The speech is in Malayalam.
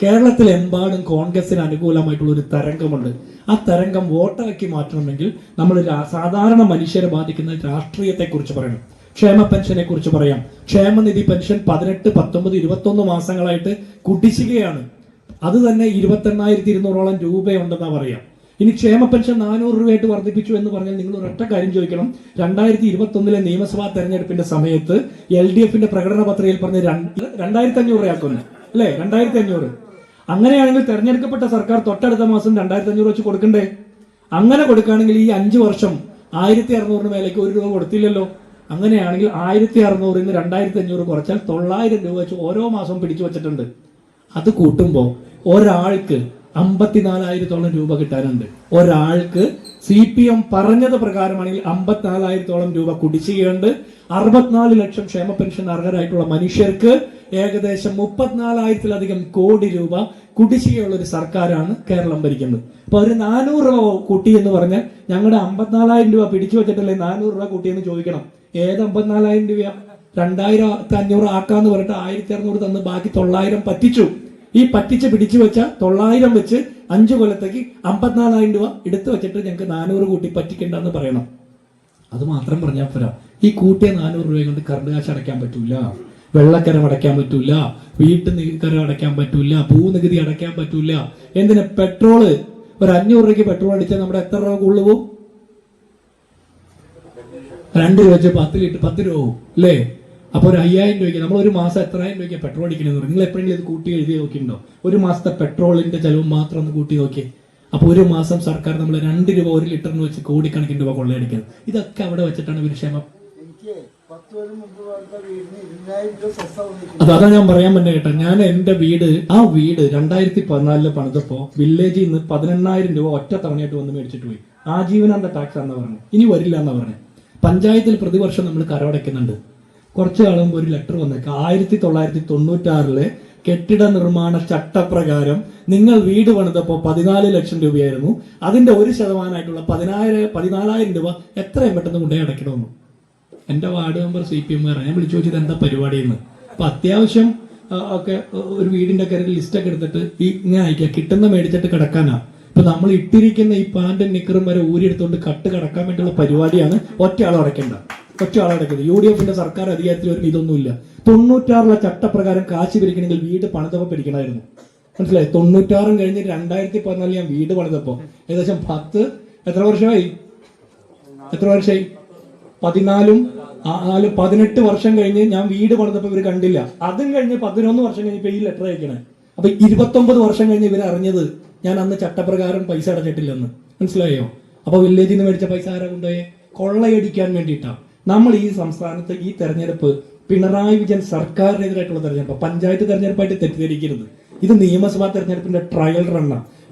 കേരളത്തിലെമ്പാടും കോൺഗ്രസിന് അനുകൂലമായിട്ടുള്ള ഒരു തരംഗമുണ്ട്. ആ തരംഗം വോട്ടാക്കി മാറ്റണമെങ്കിൽ നമ്മൾ സാധാരണ മനുഷ്യരെ ബാധിക്കുന്ന രാഷ്ട്രീയത്തെക്കുറിച്ച് പറയണം. ക്ഷേമ പെൻഷനെ കുറിച്ച് പറയാം. ക്ഷേമനിധി പെൻഷൻ 18, 19, 21 മാസങ്ങളായിട്ട് കുടിശ്ശികയാണ്. അത് തന്നെ 28,200 രൂപയുണ്ടെന്നാ പറയാം. ഇനി ക്ഷേമ പെൻഷൻ 400 രൂപയായിട്ട് വർദ്ധിപ്പിച്ചു എന്ന് പറഞ്ഞാൽ നിങ്ങൾ ഒരൊറ്റ കാര്യം ചോദിക്കണം. 2021 നിയമസഭാ തെരഞ്ഞെടുപ്പിന്റെ സമയത്ത് LDF പ്രകടന പത്രികയിൽ പറഞ്ഞ് 2,500 രൂപയാക്കുന്നു അല്ലേ? 2,500. അങ്ങനെയാണെങ്കിൽ തെരഞ്ഞെടുക്കപ്പെട്ട സർക്കാർ തൊട്ടടുത്ത മാസം 2,500 വെച്ച് കൊടുക്കണ്ടേ? അങ്ങനെ കൊടുക്കുകയാണെങ്കിൽ ഈ 5 വർഷം 1,600 മേലേക്ക് 1 രൂപ കൊടുത്തില്ലല്ലോ. അങ്ങനെയാണെങ്കിൽ 1,600 2,500 കുറച്ചാൽ 900 രൂപ വെച്ച് ഓരോ മാസവും പിടിച്ചു വെച്ചിട്ടുണ്ട്. അത് കൂട്ടുമ്പോൾ ഒരാൾക്ക് 54,000 രൂപ കിട്ടാനുണ്ട്. ഒരാൾക്ക് CPM പറഞ്ഞത് പ്രകാരമാണെങ്കിൽ 54,000 രൂപ കുടിശ്ശികയുണ്ട്. 64 ലക്ഷം ക്ഷേമ പെൻഷൻ അർഹരായിട്ടുള്ള മനുഷ്യർക്ക് ഏകദേശം 34,000 കോടി രൂപ കുടിശ്ശികയുള്ള ഒരു സർക്കാരാണ് കേരളം ഭരിക്കുന്നത്. അപ്പൊ ഒരു 400 രൂപ കൂട്ടി എന്ന് പറഞ്ഞാൽ ഞങ്ങളുടെ 54,000 രൂപ പിടിച്ചു വെച്ചിട്ടല്ലേ 400 രൂപ കൂട്ടിയെന്ന് ചോദിക്കണം. ഏത് 54,000 രൂപ? 2,500 ആക്കാന്ന് പറഞ്ഞിട്ട് 1,600 തന്ന് ബാക്കി 900 പറ്റിച്ചു. ഈ പറ്റിച്ച് പിടിച്ചു വെച്ച 900 വെച്ച് 5 കൊല്ലത്തേക്ക് 54,000 രൂപ എടുത്തു വെച്ചിട്ട് ഞങ്ങൾക്ക് 400 കൂട്ടി പറ്റിക്കണ്ടെന്ന് പറയണം. അത് മാത്രം പറഞ്ഞാൽ പോരാ. ഈ കൂട്ടിയ 400 രൂപ കൊണ്ട് കറണ്ട് കാശ് അടയ്ക്കാൻ പറ്റൂല, വെള്ളക്കരം അടയ്ക്കാൻ പറ്റൂല, വീട്ടുകരം അടയ്ക്കാൻ പറ്റൂല, ഭൂനികുതി അടയ്ക്കാൻ പറ്റൂല. എന്തിനാ? പെട്രോള് ഒരു 500 രൂപയ്ക്ക് പെട്രോൾ അടിച്ചാൽ നമ്മുടെ എത്ര രൂപ ഉള്ളു? 2 രൂപ വെച്ച് 10 ലിറ്റർ 10 രൂപ അല്ലേ? അപ്പോൾ ഒരു 5,000 രൂപയ്ക്ക് നമ്മൾ ഒരു മാസം എത്രായിരം രൂപയ്ക്ക് പെട്രോൾ അടിക്കണമെന്ന് പറയും. നിങ്ങൾ എപ്പോഴെങ്കിലും ഇത് കൂട്ടി എഴുതി നോക്കിയിട്ടുണ്ടോ? ഒരു മാസത്തെ പെട്രോളിന്റെ ചെലവ് മാത്രം ഒന്ന് കൂട്ടി നോക്കി. അപ്പോൾ ഒരു മാസം സർക്കാർ നമ്മൾ 2 രൂപ 1 ലിറ്ററിന് വെച്ച് കോടിക്കണക്കിന് രൂപ കൊള്ളയടിക്കുന്നത്. ഇതൊക്കെ അവിടെ വെച്ചിട്ടാണ് ഇവർ ക്ഷേമം. അതാ ഞാൻ പറയാൻ പറ്റുന്ന കേട്ടോ. ഞാൻ എന്റെ വീട് 2014 പണിതപ്പോ വില്ലേജിൽ നിന്ന് 18,000 രൂപ ഒറ്റ തവണയായിട്ട് വന്ന് മേടിച്ചിട്ട് പോയി. ആജീവനാന്ത ടാക്സ് ആണെന്ന് പറഞ്ഞു. ഇനി വരില്ല എന്നാ പറഞ്ഞു. പഞ്ചായത്തിൽ പ്രതിവർഷം നമ്മൾ കരമടയ്ക്കുന്നുണ്ട്. കുറച്ചു കാലം ഒരു ലെറ്റർ വന്നേക്ക് 1996 കെട്ടിട നിർമ്മാണ ചട്ടപ്രകാരം നിങ്ങൾ വീട് പണിതപ്പോ 14 ലക്ഷം രൂപയായിരുന്നു. അതിന്റെ 1% 14,000 രൂപ എത്രയും പെട്ടെന്ന് കൊണ്ടേ അടയ്ക്കണമെന്നു. എന്റെ വാർഡ് മെമ്പർ CPM ഞാൻ വിളിച്ചു ചോദിച്ചത് എന്താ പരിപാടിയെന്ന്. അപ്പൊ അത്യാവശ്യം ഒക്കെ ഒരു വീടിന്റെ കരയിൽ ലിസ്റ്റൊക്കെ എടുത്തിട്ട് ഇങ്ങനെ അയക്കുക, കിട്ടുന്ന മേടിച്ചിട്ട് കിടക്കാനാ. ഇപ്പൊ നമ്മൾ ഇട്ടിരിക്കുന്ന ഈ പാന്റും നിക്കറും വരെ ഊരിയെടുത്തുകൊണ്ട് കട്ട് കിടക്കാൻ വേണ്ടിയുള്ള പരിപാടിയാണ്. ഒറ്റ ആൾ അടയ്ക്കുന്നത്. UDF സർക്കാർ അധികാരത്തിൽ വരുമ്പോൾ ഇതൊന്നുമില്ല. 96 ചട്ടപ്രകാരം കാശ് പിരിക്കണമെങ്കിൽ വീട് പണിതപ്പോ പിരിക്കണമായിരുന്നു. മനസ്സിലായി? 96 കഴിഞ്ഞ് 2014 ഞാൻ വീട് പണിതപ്പോ ഏകദേശം 18 വർഷം കഴിഞ്ഞ് ഞാൻ വീട് പണിതപ്പോ ഇവര് കണ്ടില്ല. അതും കഴിഞ്ഞ് 11 വർഷം കഴിഞ്ഞപ്പോ ഈ ലെറ്റർ അയക്കണേ. അപ്പൊ 29 വർഷം കഴിഞ്ഞ് ഇവർ അറിഞ്ഞത് ഞാൻ അന്ന് ചട്ടപ്രകാരം പൈസ അടച്ചിട്ടില്ലെന്ന്. മനസ്സിലായോ? അപ്പൊ വില്ലേജിൽ നിന്ന് മേടിച്ച പൈസ ആരാ കൊണ്ടുപോയേ? കൊള്ളയടിക്കാൻ വേണ്ടിയിട്ടാണ്. നമ്മൾ ഈ സംസ്ഥാനത്ത് ഈ തെരഞ്ഞെടുപ്പ് പിണറായി വിജയൻ സർക്കാരിനെതിരായിട്ടുള്ള തെരഞ്ഞെടുപ്പ്, പഞ്ചായത്ത് തെരഞ്ഞെടുപ്പായിട്ട് തെറ്റിദ്ധരിക്കരുത്. ഇത് നിയമസഭാ തെരഞ്ഞെടുപ്പിന്റെ ട്രയൽ റണ്ണാണ്.